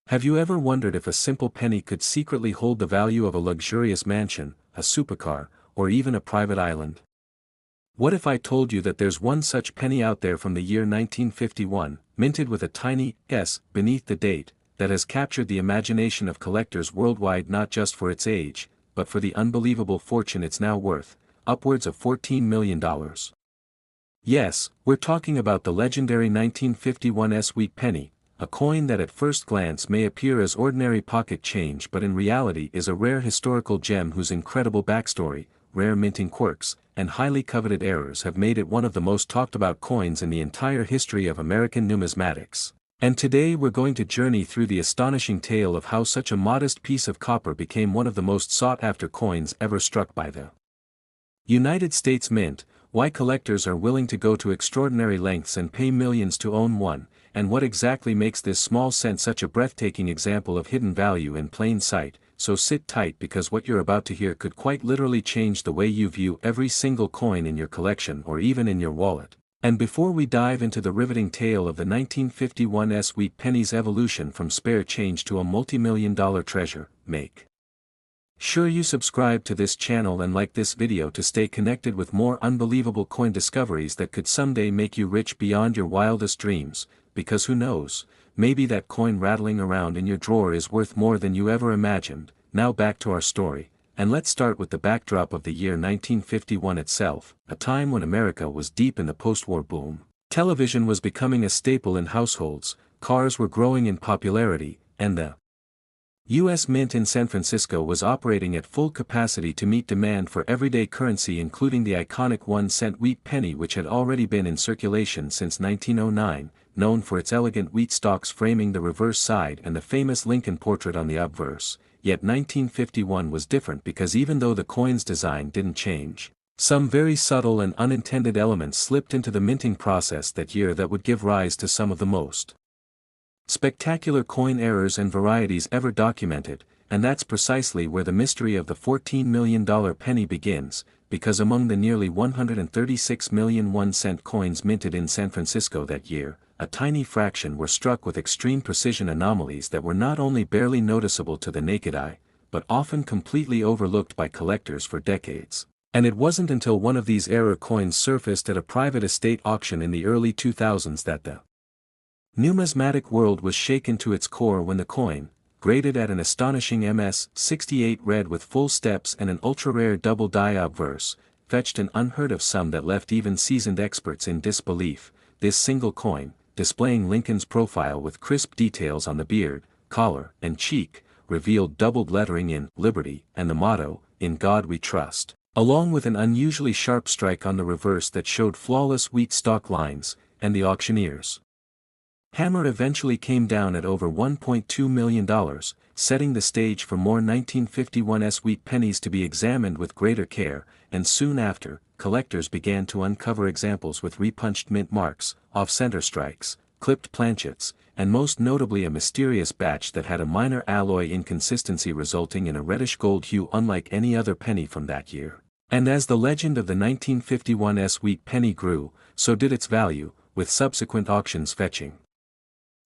Have you ever wondered if a simple penny could secretly hold the value of a luxurious mansion, a supercar, or even a private island? What if I told you that there's one such penny out there from the year 1951, minted with a tiny S beneath the date, that has captured the imagination of collectors worldwide not just for its age, but for the unbelievable fortune it's now worth, upwards of $14 million. Yes, we're talking about the legendary 1951 sweet penny, a coin that at first glance may appear as ordinary pocket change but in reality is a rare historical gem whose incredible backstory, rare minting quirks, and highly coveted errors have made it one of the most talked about coins in the entire history of American numismatics. And today we're going to journey through the astonishing tale of how such a modest piece of copper became one of the most sought-after coins ever struck by the United States Mint, why collectors are willing to go to extraordinary lengths and pay millions to own one, and what exactly makes this small cent such a breathtaking example of hidden value in plain sight. So sit tight because what you're about to hear could quite literally change the way you view every single coin in your collection or even in your wallet. And before we dive into the riveting tale of the 1951 sweet penny's evolution from spare change to a multi-million-dollar treasure, make sure you subscribe to this channel and like this video to stay connected with more unbelievable coin discoveries that could someday make you rich beyond your wildest dreams, because who knows, maybe that coin rattling around in your drawer is worth more than you ever imagined. Now back to our story, and let's start with the backdrop of the year 1951 itself, a time when America was deep in the post-war boom. Television was becoming a staple in households, cars were growing in popularity, and the U.S. Mint in San Francisco was operating at full capacity to meet demand for everyday currency, including the iconic 1-cent wheat penny which had already been in circulation since 1909, known for its elegant wheat stalks framing the reverse side and the famous Lincoln portrait on the obverse. Yet 1951 was different because even though the coin's design didn't change, some very subtle and unintended elements slipped into the minting process that year that would give rise to some of the most spectacular coin errors and varieties ever documented, and that's precisely where the mystery of the $14 million penny begins, because among the nearly 136 million 1-cent coins minted in San Francisco that year, a tiny fraction were struck with extreme precision anomalies that were not only barely noticeable to the naked eye, but often completely overlooked by collectors for decades. And it wasn't until one of these error coins surfaced at a private estate auction in the early 2000s that the numismatic world was shaken to its core when the coin, graded at an astonishing MS-68 red with full steps and an ultra-rare double die obverse, fetched an unheard-of sum that left even seasoned experts in disbelief. This single coin, displaying Lincoln's profile with crisp details on the beard, collar, and cheek, revealed doubled lettering in Liberty and the motto, "In God We Trust," along with an unusually sharp strike on the reverse that showed flawless wheat stalk lines, and the auctioneer's hammer eventually came down at over $1.2 million, setting the stage for more 1951 sweet pennies to be examined with greater care, and soon after, collectors began to uncover examples with repunched mint marks, off-center strikes, clipped planchets, and most notably a mysterious batch that had a minor alloy inconsistency resulting in a reddish gold hue unlike any other penny from that year. And as the legend of the 1951 sweet penny grew, so did its value, with subsequent auctions fetching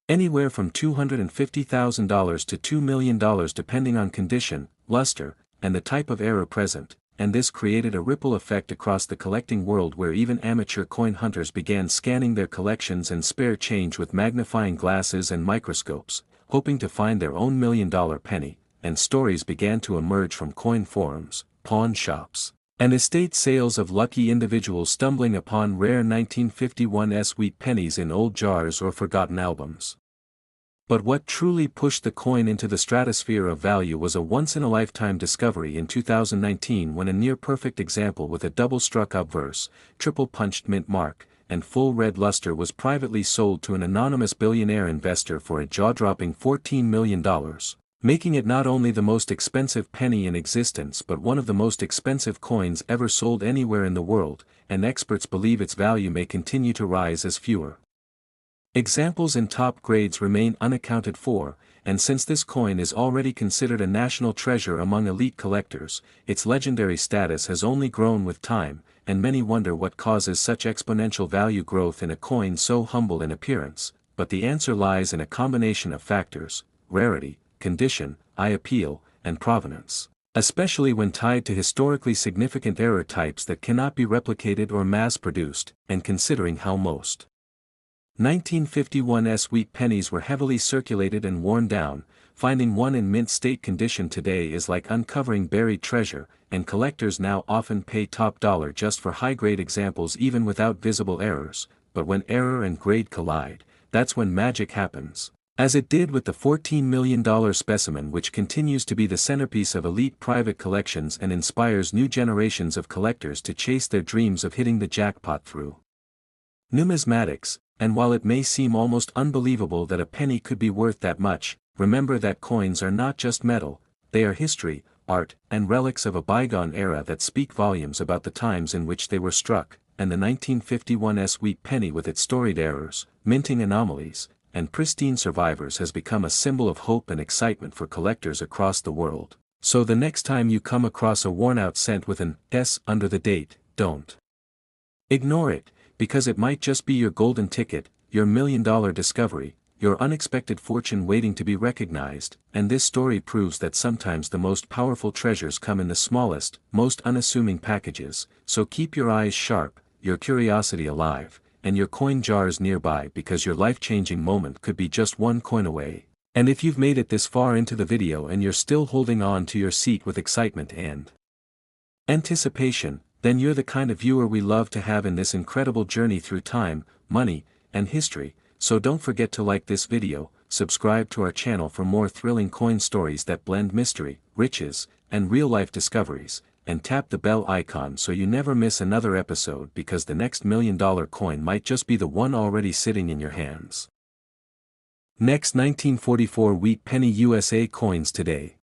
anywhere from $250,000 to $2 million depending on condition, luster, and the type of error present, and this created a ripple effect across the collecting world where even amateur coin hunters began scanning their collections and spare change with magnifying glasses and microscopes, hoping to find their own million-dollar penny, and stories began to emerge from coin forums, pawn shops, and estate sales of lucky individuals stumbling upon rare 1951 sweet pennies in old jars or forgotten albums. But what truly pushed the coin into the stratosphere of value was a once-in-a-lifetime discovery in 2019 when a near-perfect example with a double-struck obverse, triple-punched mint mark, and full red luster was privately sold to an anonymous billionaire investor for a jaw-dropping $14 million. Making it not only the most expensive penny in existence but one of the most expensive coins ever sold anywhere in the world, and experts believe its value may continue to rise as fewer examples in top grades remain unaccounted for, and since this coin is already considered a national treasure among elite collectors, its legendary status has only grown with time, and many wonder what causes such exponential value growth in a coin so humble in appearance, but the answer lies in a combination of factors: rarity, condition, eye appeal, and provenance, especially when tied to historically significant error types that cannot be replicated or mass-produced, and considering how most 1951's wheat pennies were heavily circulated and worn down, finding one in mint state condition today is like uncovering buried treasure, and collectors now often pay top dollar just for high-grade examples even without visible errors, but when error and grade collide, that's when magic happens. As it did with the $14 million specimen, which continues to be the centerpiece of elite private collections and inspires new generations of collectors to chase their dreams of hitting the jackpot through numismatics. And while it may seem almost unbelievable that a penny could be worth that much, remember that coins are not just metal, they are history, art, and relics of a bygone era that speak volumes about the times in which they were struck, and the 1951's wheat penny with its storied errors, minting anomalies, and pristine survivors has become a symbol of hope and excitement for collectors across the world. So the next time you come across a worn-out cent with an S under the date, don't ignore it, because it might just be your golden ticket, your million-dollar discovery, your unexpected fortune waiting to be recognized, and this story proves that sometimes the most powerful treasures come in the smallest, most unassuming packages, so keep your eyes sharp, your curiosity alive, and your coin jars nearby, because your life-changing moment could be just one coin away. And if you've made it this far into the video and you're still holding on to your seat with excitement and anticipation, then you're the kind of viewer we love to have in this incredible journey through time, money, and history. So don't forget to like this video, subscribe to our channel for more thrilling coin stories that blend mystery, riches, and real-life discoveries, and tap the bell icon so you never miss another episode, because the next $1 million coin might just be the one already sitting in your hands. Next, 1944 wheat penny USA coins today.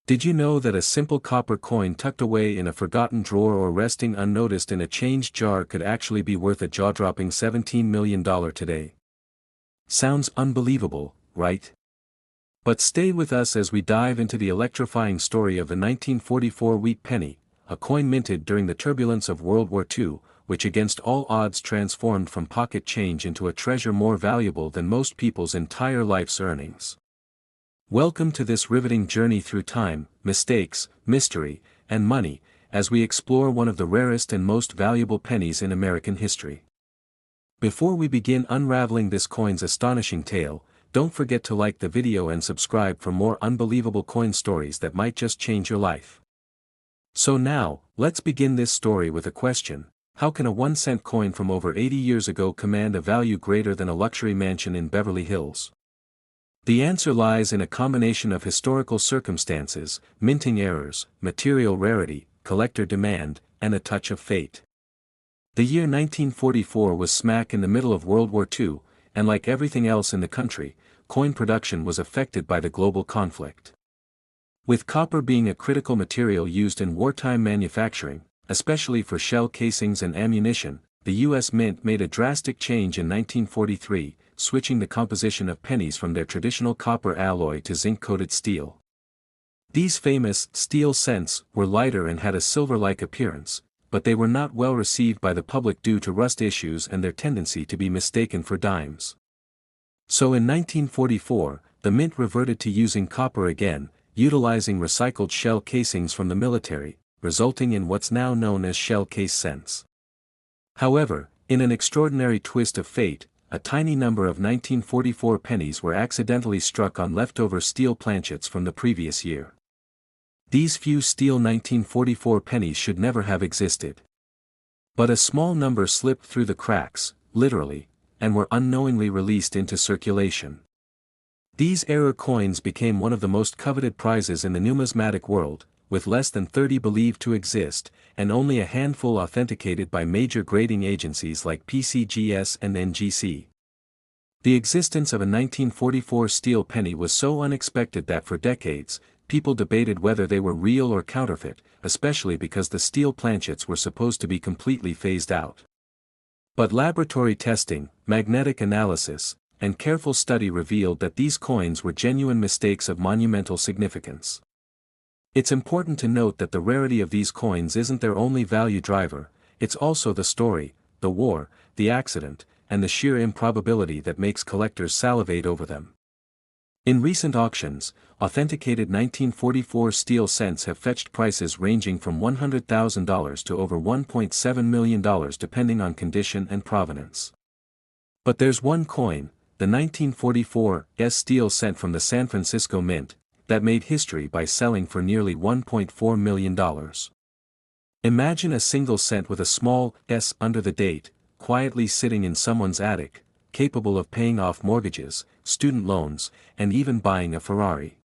Did you know that a simple copper coin tucked away in a forgotten drawer or resting unnoticed in a change jar could actually be worth a jaw-dropping $17 million today? Sounds unbelievable, right? But stay with us as we dive into the electrifying story of the 1944 wheat penny, a coin minted during the turbulence of World War II, which against all odds transformed from pocket change into a treasure more valuable than most people's entire life's earnings. Welcome to this riveting journey through time, mistakes, mystery, and money, as we explore one of the rarest and most valuable pennies in American history. Before we begin unraveling this coin's astonishing tale, don't forget to like the video and subscribe for more unbelievable coin stories that might just change your life. So now, let's begin this story with a question: how can a 1-cent coin from over 80 years ago command a value greater than a luxury mansion in Beverly Hills? The answer lies in a combination of historical circumstances, minting errors, material rarity, collector demand, and a touch of fate. The year 1944 was smack in the middle of World War II, and like everything else in the country, coin production was affected by the global conflict. With copper being a critical material used in wartime manufacturing, especially for shell casings and ammunition, the U.S. Mint made a drastic change in 1943, switching the composition of pennies from their traditional copper alloy to zinc-coated steel. These famous steel cents were lighter and had a silver-like appearance, but they were not well received by the public due to rust issues and their tendency to be mistaken for dimes. So in 1944, the Mint reverted to using copper again, utilizing recycled shell casings from the military, resulting in what's now known as shell case cents. However, in an extraordinary twist of fate, a tiny number of 1944 pennies were accidentally struck on leftover steel planchets from the previous year. These few steel 1944 pennies should never have existed. But a small number slipped through the cracks, literally, and were unknowingly released into circulation. These error coins became one of the most coveted prizes in the numismatic world, with less than 30 believed to exist, and only a handful authenticated by major grading agencies like PCGS and NGC. The existence of a 1944 steel penny was so unexpected that for decades, people debated whether they were real or counterfeit, especially because the steel planchets were supposed to be completely phased out. But laboratory testing, magnetic analysis, and careful study revealed that these coins were genuine mistakes of monumental significance. It's important to note that the rarity of these coins isn't their only value driver, it's also the story, the war, the accident, and the sheer improbability that makes collectors salivate over them. In recent auctions, authenticated 1944 steel cents have fetched prices ranging from $100,000 to over $1.7 million depending on condition and provenance. But there's one coin, the 1944 steel cent from the San Francisco Mint, that made history by selling for nearly $1.4 million. Imagine a single cent with a small s under the date, quietly sitting in someone's attic, capable of paying off mortgages, student loans, and even buying a Ferrari.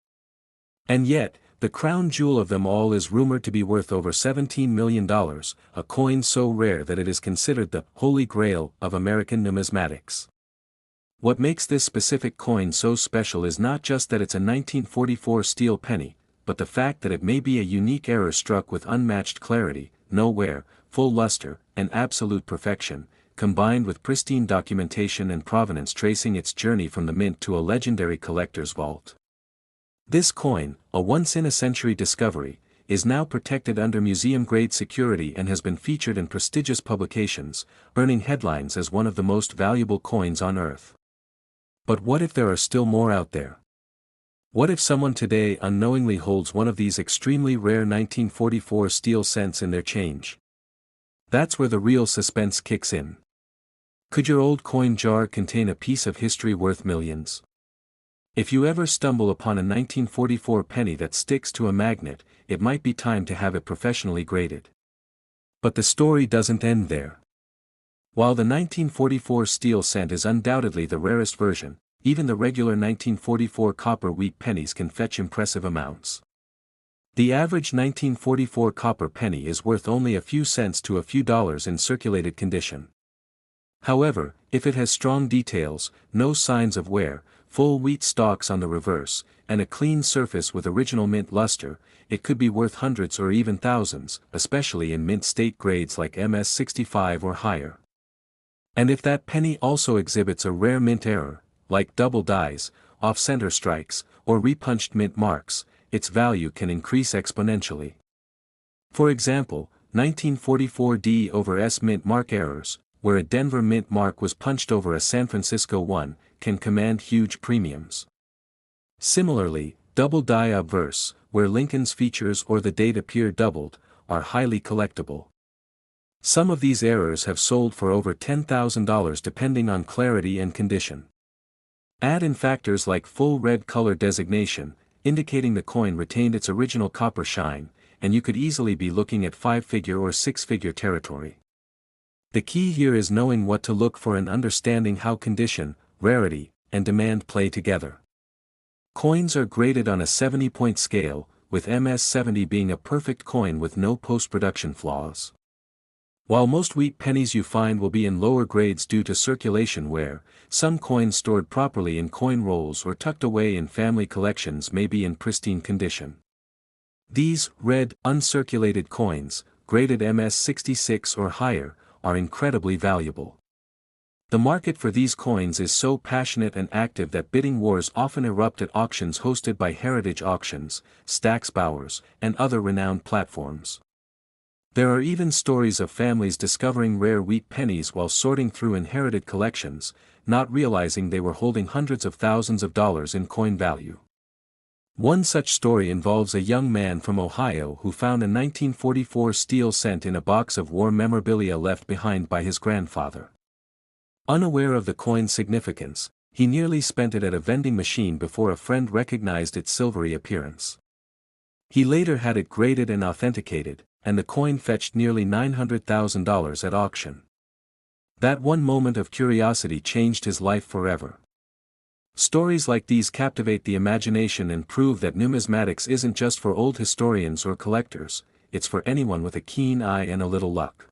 And yet, the crown jewel of them all is rumored to be worth over $17 million, a coin so rare that it is considered the Holy Grail of American numismatics. What makes this specific coin so special is not just that it's a 1944 steel penny, but the fact that it may be a unique error struck with unmatched clarity, no wear, full luster, and absolute perfection, combined with pristine documentation and provenance tracing its journey from the mint to a legendary collector's vault. This coin, a once-in-a-century discovery, is now protected under museum-grade security and has been featured in prestigious publications, earning headlines as one of the most valuable coins on Earth. But what if there are still more out there? What if someone today unknowingly holds one of these extremely rare 1944 steel cents in their change? That's where the real suspense kicks in. Could your old coin jar contain a piece of history worth millions? If you ever stumble upon a 1944 penny that sticks to a magnet, it might be time to have it professionally graded. But the story doesn't end there. While the 1944 steel cent is undoubtedly the rarest version, even the regular 1944 copper wheat pennies can fetch impressive amounts. The average 1944 copper penny is worth only a few cents to a few dollars in circulated condition. However, if it has strong details, no signs of wear, full wheat stalks on the reverse, and a clean surface with original mint luster, it could be worth hundreds or even thousands, especially in mint state grades like MS65 or higher. And if that penny also exhibits a rare mint error, like double dies, off-center strikes, or repunched mint marks, its value can increase exponentially. For example, 1944 D over S mint mark errors, where a Denver mint mark was punched over a San Francisco one, can command huge premiums. Similarly, double die obverse, where Lincoln's features or the date appear doubled, are highly collectible. Some of these errors have sold for over $10,000 depending on clarity and condition. Add in factors like full red color designation, indicating the coin retained its original copper shine, and you could easily be looking at 5-figure or 6-figure territory. The key here is knowing what to look for and understanding how condition, rarity, and demand play together. Coins are graded on a 70-point scale, with MS70 being a perfect coin with no post-production flaws. While most wheat pennies you find will be in lower grades due to circulation wear, some coins stored properly in coin rolls or tucked away in family collections may be in pristine condition. These red, uncirculated coins, graded MS66 or higher, are incredibly valuable. The market for these coins is so passionate and active that bidding wars often erupt at auctions hosted by Heritage Auctions, Stack's Bowers, and other renowned platforms. There are even stories of families discovering rare wheat pennies while sorting through inherited collections, not realizing they were holding hundreds of thousands of dollars in coin value. One such story involves a young man from Ohio who found a 1944 steel cent in a box of war memorabilia left behind by his grandfather. Unaware of the coin's significance, he nearly spent it at a vending machine before a friend recognized its silvery appearance. He later had it graded and authenticated, and the coin fetched nearly $900,000 at auction. That one moment of curiosity changed his life forever. Stories like these captivate the imagination and prove that numismatics isn't just for old historians or collectors, it's for anyone with a keen eye and a little luck.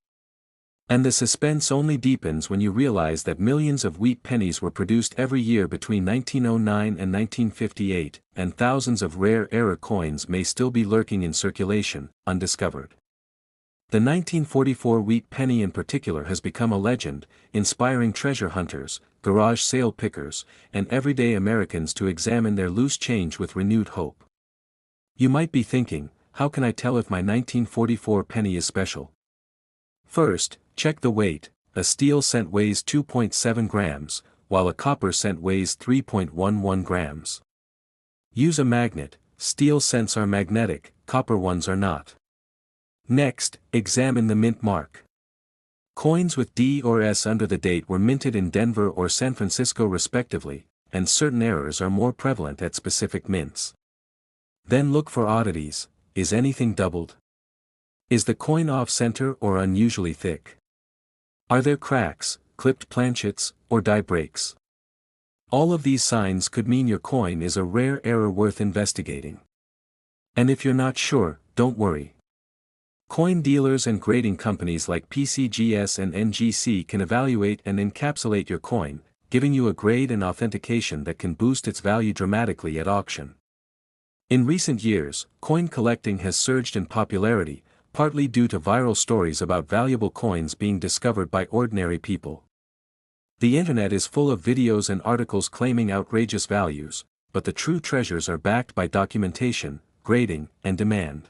And the suspense only deepens when you realize that millions of wheat pennies were produced every year between 1909 and 1958, and thousands of rare error coins may still be lurking in circulation, undiscovered. The 1944 wheat penny in particular has become a legend, inspiring treasure hunters, garage sale pickers, and everyday Americans to examine their loose change with renewed hope. You might be thinking, how can I tell if my 1944 penny is special? First, check the weight. A steel cent weighs 2.7 grams, while a copper cent weighs 3.11 grams. Use a magnet. Steel cents are magnetic, copper ones are not. Next, examine the mint mark. Coins with D or S under the date were minted in Denver or San Francisco respectively, and certain errors are more prevalent at specific mints. Then look for oddities. Is anything doubled? Is the coin off-center or unusually thick? Are there cracks, clipped planchets, or die breaks? All of these signs could mean your coin is a rare error worth investigating. And if you're not sure, don't worry. Coin dealers and grading companies like PCGS and NGC can evaluate and encapsulate your coin, giving you a grade and authentication that can boost its value dramatically at auction. In recent years, coin collecting has surged in popularity, partly due to viral stories about valuable coins being discovered by ordinary people. The internet is full of videos and articles claiming outrageous values, but the true treasures are backed by documentation, grading, and demand.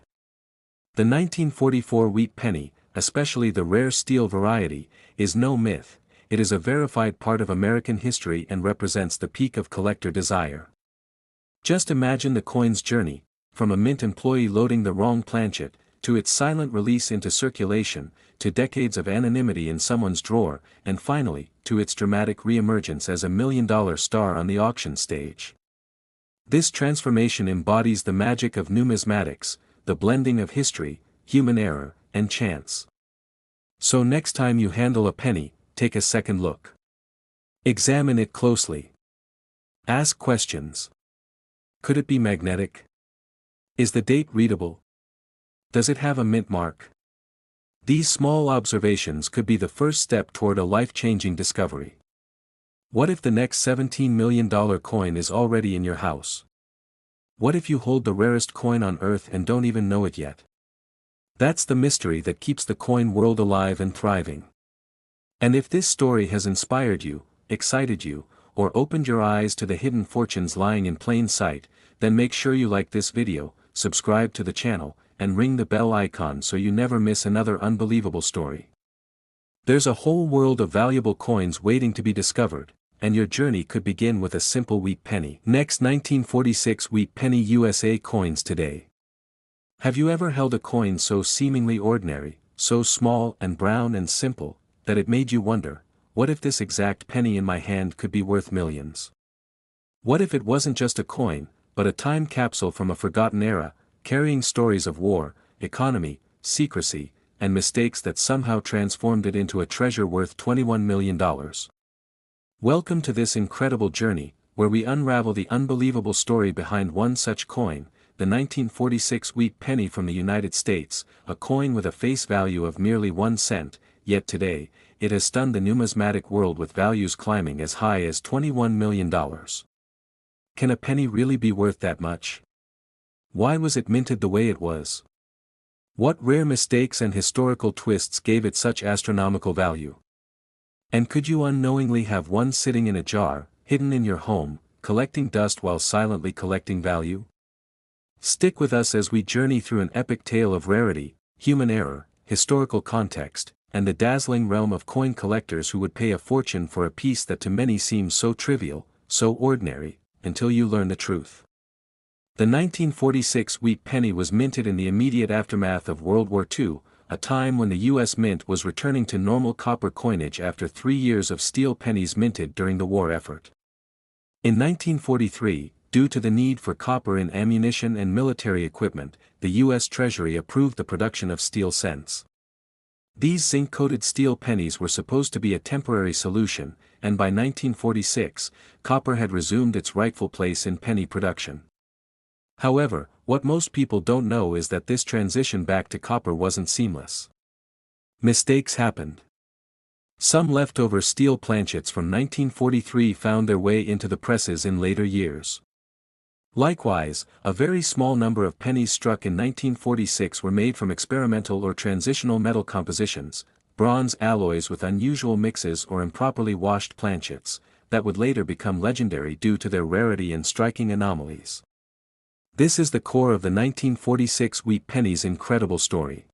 The 1944 wheat penny, especially the rare steel variety, is no myth. It is a verified part of American history and represents the peak of collector desire. Just imagine the coin's journey, from a mint employee loading the wrong planchet, to its silent release into circulation, to decades of anonymity in someone's drawer, and finally, to its dramatic re-emergence as a $1 million star on the auction stage. This transformation embodies the magic of numismatics, the blending of history, human error, and chance. So next time you handle a penny, take a second look. Examine it closely. Ask questions. Could it be magnetic? Is the date readable? Does it have a mint mark? These small observations could be the first step toward a life-changing discovery. What if the next $17 million coin is already in your house? What if you hold the rarest coin on earth and don't even know it yet? That's the mystery that keeps the coin world alive and thriving. And if this story has inspired you, excited you, or opened your eyes to the hidden fortunes lying in plain sight, then make sure you like this video, subscribe to the channel, and ring the bell icon so you never miss another unbelievable story. There's a whole world of valuable coins waiting to be discovered, and your journey could begin with a simple wheat penny. Next, 1946 wheat penny USA coins today. Have you ever held a coin so seemingly ordinary, so small and brown and simple, that it made you wonder, what if this exact penny in my hand could be worth millions? What if it wasn't just a coin, but a time capsule from a forgotten era, carrying stories of war, economy, secrecy, and mistakes that somehow transformed it into a treasure worth $21 million? Welcome to this incredible journey, where we unravel the unbelievable story behind one such coin, the 1946 wheat penny from the United States, a coin with a face value of merely 1 cent, yet today, it has stunned the numismatic world with values climbing as high as $21 million. Can a penny really be worth that much? Why was it minted the way it was? What rare mistakes and historical twists gave it such astronomical value? And could you unknowingly have one sitting in a jar, hidden in your home, collecting dust while silently collecting value? Stick with us as we journey through an epic tale of rarity, human error, historical context, and the dazzling realm of coin collectors who would pay a fortune for a piece that to many seems so trivial, so ordinary, until you learn the truth. The 1946 wheat penny was minted in the immediate aftermath of World War II, a time when the U.S. Mint was returning to normal copper coinage after 3 years of steel pennies minted during the war effort. In 1943, due to the need for copper in ammunition and military equipment, the U.S. Treasury approved the production of steel cents. These zinc-coated steel pennies were supposed to be a temporary solution, and by 1946, copper had resumed its rightful place in penny production. However, what most people don't know is that this transition back to copper wasn't seamless. Mistakes happened. Some leftover steel planchets from 1943 found their way into the presses in later years. Likewise, a very small number of pennies struck in 1946 were made from experimental or transitional metal compositions, bronze alloys with unusual mixes or improperly washed planchets, that would later become legendary due to their rarity and striking anomalies. This is the core of the 1946 wheat penny's incredible story.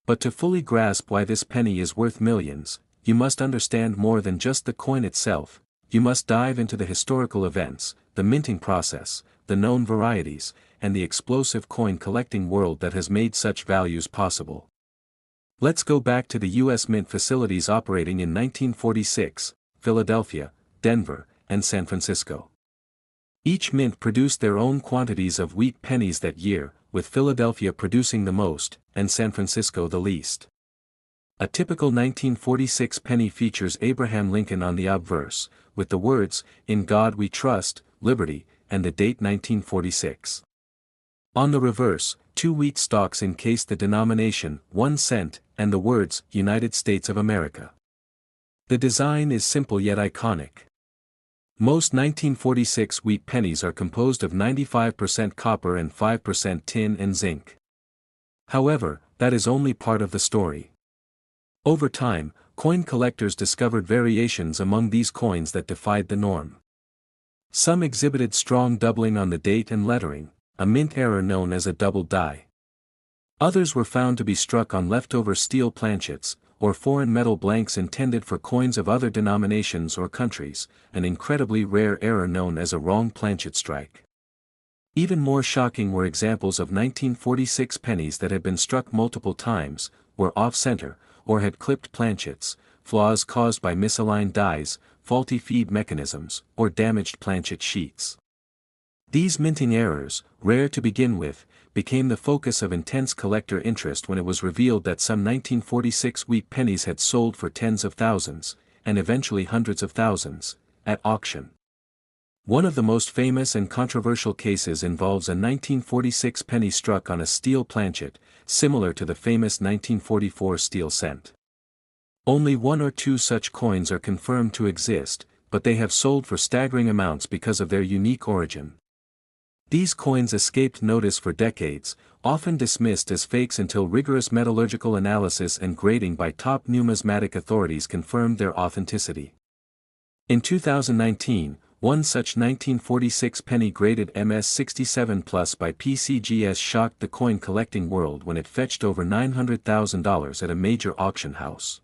But to fully grasp why this penny is worth millions, you must understand more than just the coin itself. You must dive into the historical events, the minting process, the known varieties, and the explosive coin collecting world that has made such values possible. Let's go back to the U.S. Mint facilities operating in 1946, Philadelphia, Denver, and San Francisco. Each mint produced their own quantities of wheat pennies that year, with Philadelphia producing the most, and San Francisco the least. A typical 1946 penny features Abraham Lincoln on the obverse, with the words, "In God We Trust, Liberty," and the date 1946. On the reverse, two wheat stalks encase the denomination, 1 cent, and the words, United States of America. The design is simple yet iconic. Most 1946 wheat pennies are composed of 95% copper and 5% tin and zinc. However, that is only part of the story. Over time, coin collectors discovered variations among these coins that defied the norm. Some exhibited strong doubling on the date and lettering, a mint error known as a double die. Others were found to be struck on leftover steel planchets, or foreign metal blanks intended for coins of other denominations or countries, an incredibly rare error known as a wrong planchet strike. Even more shocking were examples of 1946 pennies that had been struck multiple times, were off-center, or had clipped planchets, flaws caused by misaligned dies, faulty feed mechanisms, or damaged planchet sheets. These minting errors, rare to begin with, became the focus of intense collector interest when it was revealed that some 1946 wheat pennies had sold for tens of thousands, and eventually hundreds of thousands, at auction. One of the most famous and controversial cases involves a 1946 penny struck on a steel planchet, similar to the famous 1944 steel cent. Only one or two such coins are confirmed to exist, but they have sold for staggering amounts because of their unique origin. These coins escaped notice for decades, often dismissed as fakes until rigorous metallurgical analysis and grading by top numismatic authorities confirmed their authenticity. In 2019, one such 1946 penny graded MS67 Plus by PCGS shocked the coin collecting world when it fetched over $900,000 at a major auction house.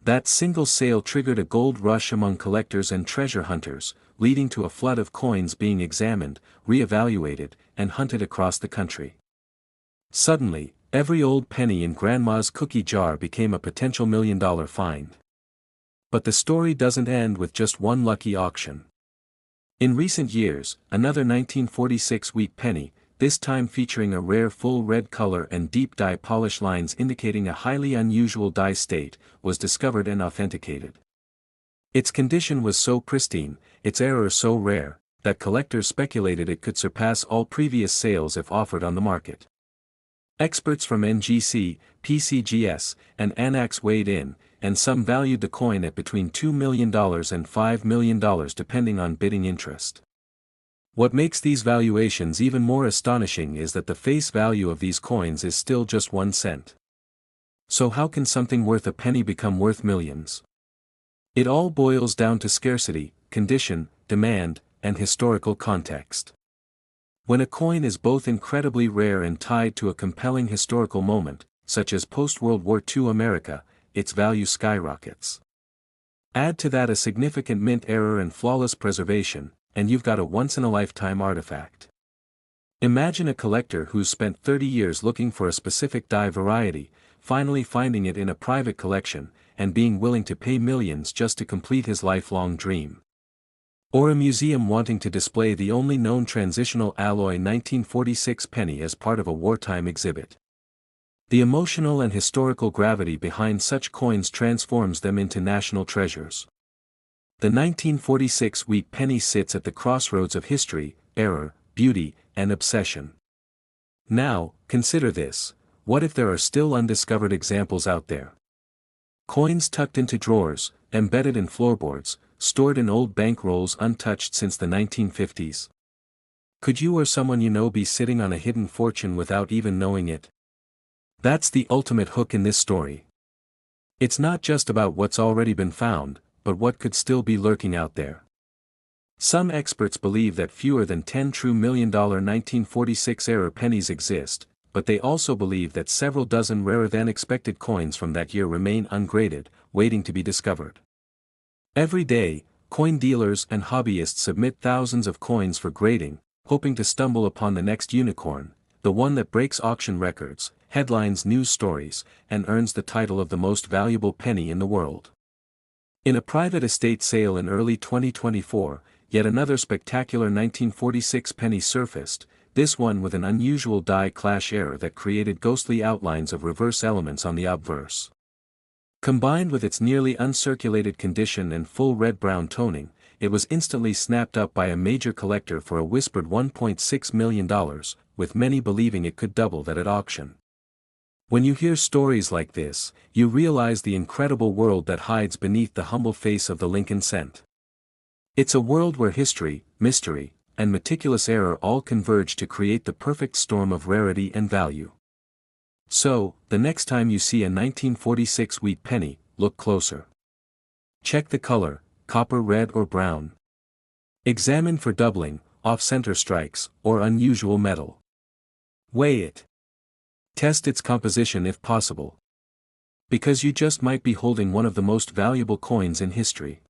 That single sale triggered a gold rush among collectors and treasure hunters, leading to a flood of coins being examined, re-evaluated, and hunted across the country. Suddenly, every old penny in Grandma's cookie jar became a potential million-dollar find. But the story doesn't end with just one lucky auction. In recent years, another 1946 wheat penny, this time featuring a rare full red color and deep dye polish lines indicating a highly unusual dye state, was discovered and authenticated. Its condition was so pristine, its error so rare, that collectors speculated it could surpass all previous sales if offered on the market. Experts from NGC, PCGS, and ANAX weighed in, and some valued the coin at between $2 million and $5 million depending on bidding interest. What makes these valuations even more astonishing is that the face value of these coins is still just 1 cent. So how can something worth a penny become worth millions? It all boils down to scarcity, condition, demand, and historical context. When a coin is both incredibly rare and tied to a compelling historical moment, such as post-World War II America, its value skyrockets. Add to that a significant mint error and flawless preservation, and you've got a once-in-a-lifetime artifact. Imagine a collector who's spent 30 years looking for a specific die variety, finally finding it in a private collection, and being willing to pay millions just to complete his lifelong dream. Or a museum wanting to display the only known transitional alloy 1946 penny as part of a wartime exhibit. The emotional and historical gravity behind such coins transforms them into national treasures. The 1946 wheat penny sits at the crossroads of history, error, beauty, and obsession. Now, consider this: what if there are still undiscovered examples out there? Coins tucked into drawers, embedded in floorboards, stored in old bank rolls untouched since the 1950s. Could you or someone you know be sitting on a hidden fortune without even knowing it? That's the ultimate hook in this story. It's not just about what's already been found, but what could still be lurking out there. Some experts believe that fewer than 10 true $1 million 1946 era pennies exist, but they also believe that several dozen rarer-than-expected coins from that year remain ungraded, waiting to be discovered. Every day, coin dealers and hobbyists submit thousands of coins for grading, hoping to stumble upon the next unicorn, the one that breaks auction records, headlines news stories, and earns the title of the most valuable penny in the world. In a private estate sale in early 2024, yet another spectacular 1946 penny surfaced, this one with an unusual die clash error that created ghostly outlines of reverse elements on the obverse. Combined with its nearly uncirculated condition and full red-brown toning, it was instantly snapped up by a major collector for a whispered $1.6 million, with many believing it could double that at auction. When you hear stories like this, you realize the incredible world that hides beneath the humble face of the Lincoln cent. It's a world where history, mystery, and meticulous error all converge to create the perfect storm of rarity and value. So, the next time you see a 1946 wheat penny, look closer. Check the color, copper red or brown. Examine for doubling, off-center strikes, or unusual metal. Weigh it. Test its composition if possible. Because you just might be holding one of the most valuable coins in history.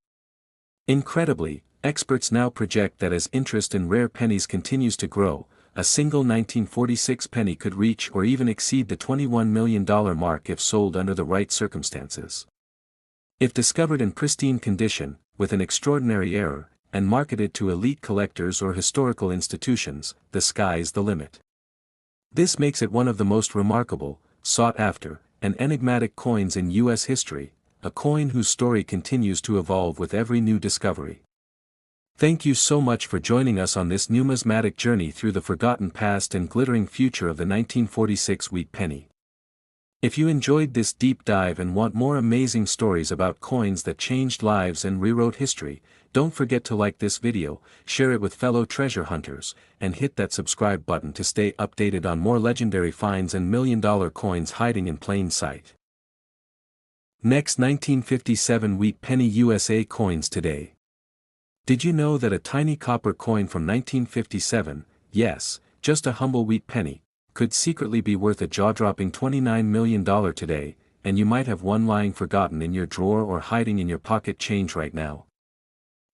Incredibly, experts now project that as interest in rare pennies continues to grow, a single 1946 penny could reach or even exceed the $21 million mark if sold under the right circumstances. If discovered in pristine condition, with an extraordinary error, and marketed to elite collectors or historical institutions, the sky's the limit. This makes it one of the most remarkable, sought-after, and enigmatic coins in U.S. history, a coin whose story continues to evolve with every new discovery. Thank you so much for joining us on this numismatic journey through the forgotten past and glittering future of the 1946 wheat penny. If you enjoyed this deep dive and want more amazing stories about coins that changed lives and rewrote history, don't forget to like this video, share it with fellow treasure hunters, and hit that subscribe button to stay updated on more legendary finds and million-dollar coins hiding in plain sight. Next, 1957 wheat penny USA coins today. Did you know that a tiny copper coin from 1957, yes, just a humble wheat penny, could secretly be worth a jaw-dropping $29 million today, and you might have one lying forgotten in your drawer or hiding in your pocket change right now?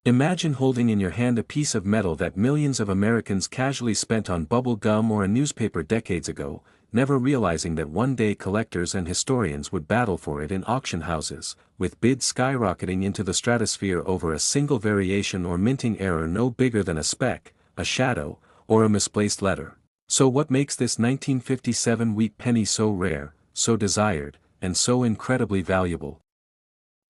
Imagine holding in your hand a piece of metal that millions of Americans casually spent on bubble gum or a newspaper decades ago, never realizing that one day collectors and historians would battle for it in auction houses, with bids skyrocketing into the stratosphere over a single variation or minting error no bigger than a speck, a shadow, or a misplaced letter. So what makes this 1957 wheat penny so rare, so desired, and so incredibly valuable?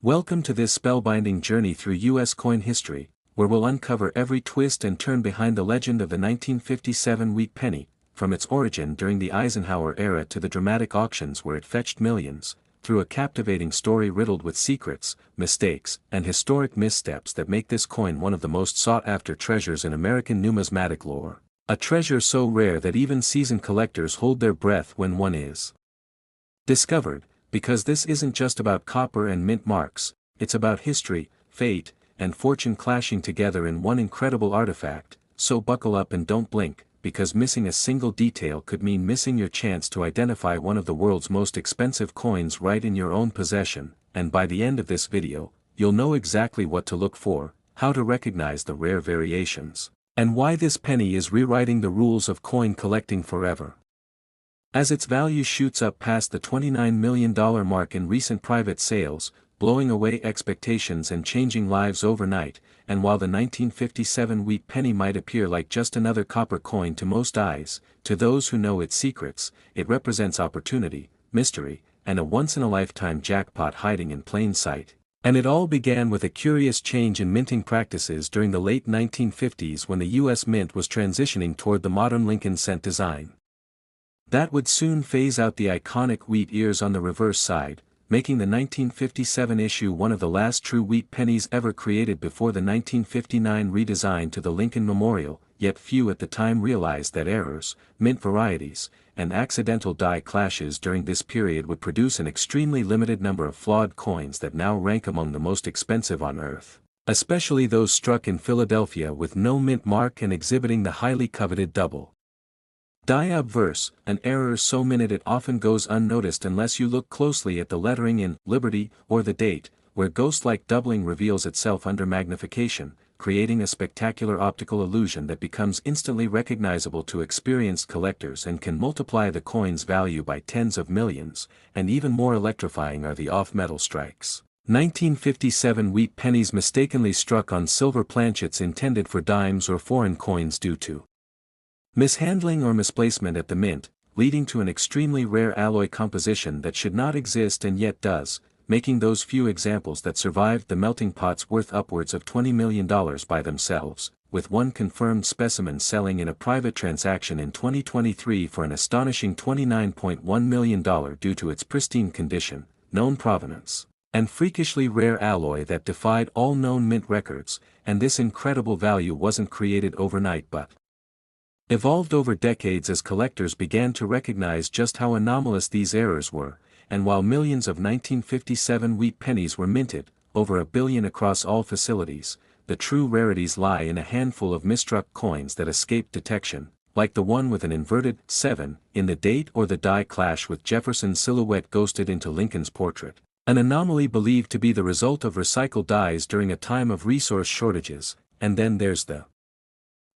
Welcome to this spellbinding journey through U.S. coin history, where we'll uncover every twist and turn behind the legend of the 1957 wheat penny, from its origin during the Eisenhower era to the dramatic auctions where it fetched millions, through a captivating story riddled with secrets, mistakes, and historic missteps that make this coin one of the most sought-after treasures in American numismatic lore. A treasure so rare that even seasoned collectors hold their breath when one is discovered, because this isn't just about copper and mint marks, it's about history, fate, and fortune clashing together in one incredible artifact. So buckle up and don't blink, because missing a single detail could mean missing your chance to identify one of the world's most expensive coins right in your own possession, and by the end of this video, you'll know exactly what to look for, how to recognize the rare variations, and why this penny is rewriting the rules of coin collecting forever. As its value shoots up past the $29 million mark in recent private sales, blowing away expectations and changing lives overnight, and while the 1957 wheat penny might appear like just another copper coin to most eyes, to those who know its secrets, it represents opportunity, mystery, and a once-in-a-lifetime jackpot hiding in plain sight. And it all began with a curious change in minting practices during the late 1950s when the U.S. Mint was transitioning toward the modern Lincoln cent design. That would soon phase out the iconic wheat ears on the reverse side, making the 1957 issue one of the last true wheat pennies ever created before the 1959 redesign to the Lincoln Memorial, yet few at the time realized that errors, mint varieties, and accidental die clashes during this period would produce an extremely limited number of flawed coins that now rank among the most expensive on Earth, especially those struck in Philadelphia with no mint mark and exhibiting the highly coveted double die obverse, an error so minute it often goes unnoticed unless you look closely at the lettering in Liberty or the date, where ghost-like doubling reveals itself under magnification, creating a spectacular optical illusion that becomes instantly recognizable to experienced collectors and can multiply the coin's value by tens of millions, and even more electrifying are the off-metal strikes. 1957 wheat pennies mistakenly struck on silver planchets intended for dimes or foreign coins due to mishandling or misplacement at the mint, leading to an extremely rare alloy composition that should not exist and yet does, making those few examples that survived the melting pots worth upwards of $20 million by themselves, with one confirmed specimen selling in a private transaction in 2023 for an astonishing $29.1 million due to its pristine condition, known provenance, and freakishly rare alloy that defied all known mint records, and this incredible value wasn't created overnight but evolved over decades as collectors began to recognize just how anomalous these errors were, and while millions of 1957 wheat pennies were minted, over $1 billion across all facilities, the true rarities lie in a handful of misstruck coins that escaped detection, like the one with an inverted 7 in the date or the die clash with Jefferson's silhouette ghosted into Lincoln's portrait, an anomaly believed to be the result of recycled dies during a time of resource shortages. And then there's the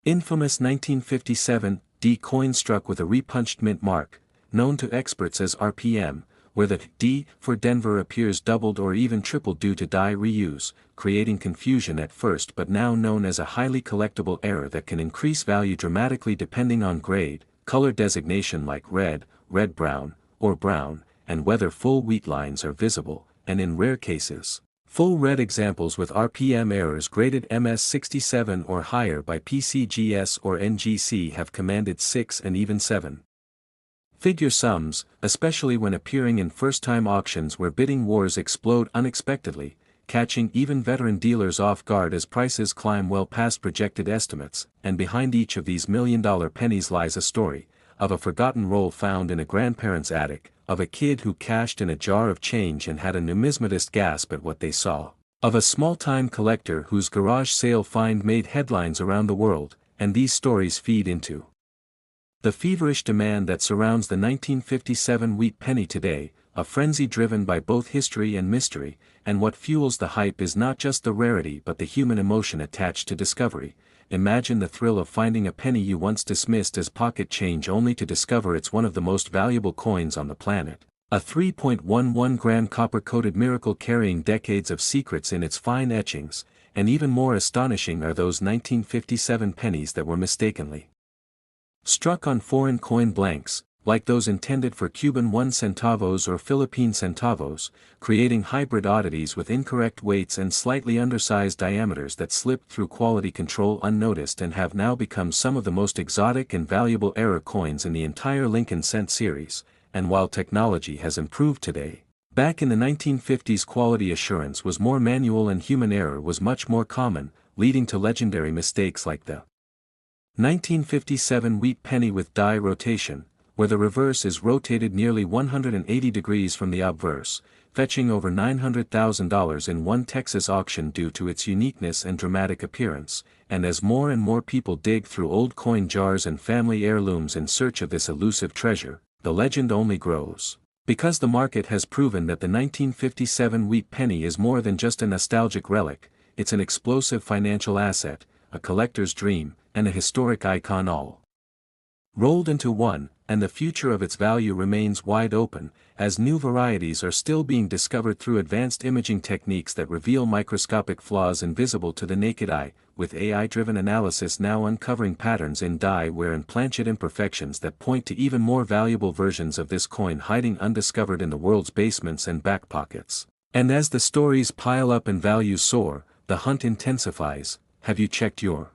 infamous 1957 D coin struck with a repunched mint mark, known to experts as RPM, where the D for Denver appears doubled or even tripled due to die reuse, creating confusion at first but now known as a highly collectible error that can increase value dramatically depending on grade, color designation like red, red-brown, or brown, and whether full wheat lines are visible, and in rare cases, full red examples with RPM errors graded MS67 or higher by PCGS or NGC have commanded 6 and even 7 figure sums, especially when appearing in first-time auctions where bidding wars explode unexpectedly, catching even veteran dealers off guard as prices climb well past projected estimates. And behind each of these million-dollar pennies lies a story, of a forgotten roll found in a grandparent's attic, of a kid who cashed in a jar of change and had a numismatist gasp at what they saw, of a small-time collector whose garage sale find made headlines around the world, and these stories feed into the feverish demand that surrounds the 1957 wheat penny today, a frenzy driven by both history and mystery, and what fuels the hype is not just the rarity but the human emotion attached to discovery. Imagine the thrill of finding a penny you once dismissed as pocket change only to discover it's one of the most valuable coins on the planet. A 3.11-gram copper-coated miracle carrying decades of secrets in its fine etchings, and even more astonishing are those 1957 pennies that were mistakenly struck on foreign coin blanks, like those intended for Cuban 1 centavos or Philippine centavos, creating hybrid oddities with incorrect weights and slightly undersized diameters that slipped through quality control unnoticed and have now become some of the most exotic and valuable error coins in the entire Lincoln Cent series. And while technology has improved today, back in the 1950s quality assurance was more manual and human error was much more common, leading to legendary mistakes like the 1957 wheat penny with die rotation, where the reverse is rotated nearly 180 degrees from the obverse, fetching over $900,000 in one Texas auction due to its uniqueness and dramatic appearance. And as more and more people dig through old coin jars and family heirlooms in search of this elusive treasure, the legend only grows. Because the market has proven that the 1957 wheat penny is more than just a nostalgic relic, it's an explosive financial asset, a collector's dream, and a historic icon all rolled into one, and the future of its value remains wide open, as new varieties are still being discovered through advanced imaging techniques that reveal microscopic flaws invisible to the naked eye, with AI-driven analysis now uncovering patterns in die wear and planchet imperfections that point to even more valuable versions of this coin hiding undiscovered in the world's basements and back pockets. And as the stories pile up and values soar, the hunt intensifies. Have you checked your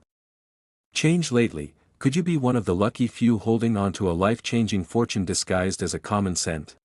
change lately? Could you be one of the lucky few holding on to a life-changing fortune disguised as a common cent?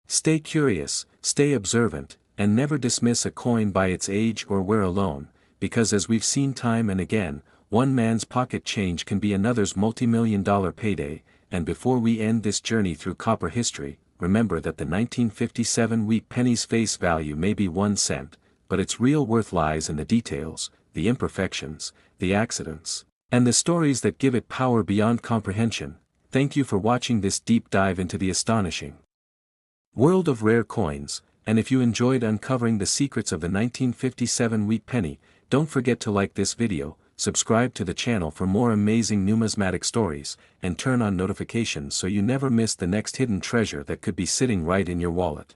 Stay curious, stay observant, and never dismiss a coin by its age or wear alone, because as we've seen time and again, one man's pocket change can be another's multi-million-dollar payday. And before we end this journey through copper history, remember that the 1957 wheat penny's face value may be 1 cent, but its real worth lies in the details, the imperfections, the accidents, and the stories that give it power beyond comprehension. Thank you for watching this deep dive into the astonishing world of rare coins, and if you enjoyed uncovering the secrets of the 1957 wheat penny, Don't forget to like this video, subscribe to the channel for more amazing numismatic stories, and turn on notifications so you never miss the next hidden treasure that could be sitting right in your wallet.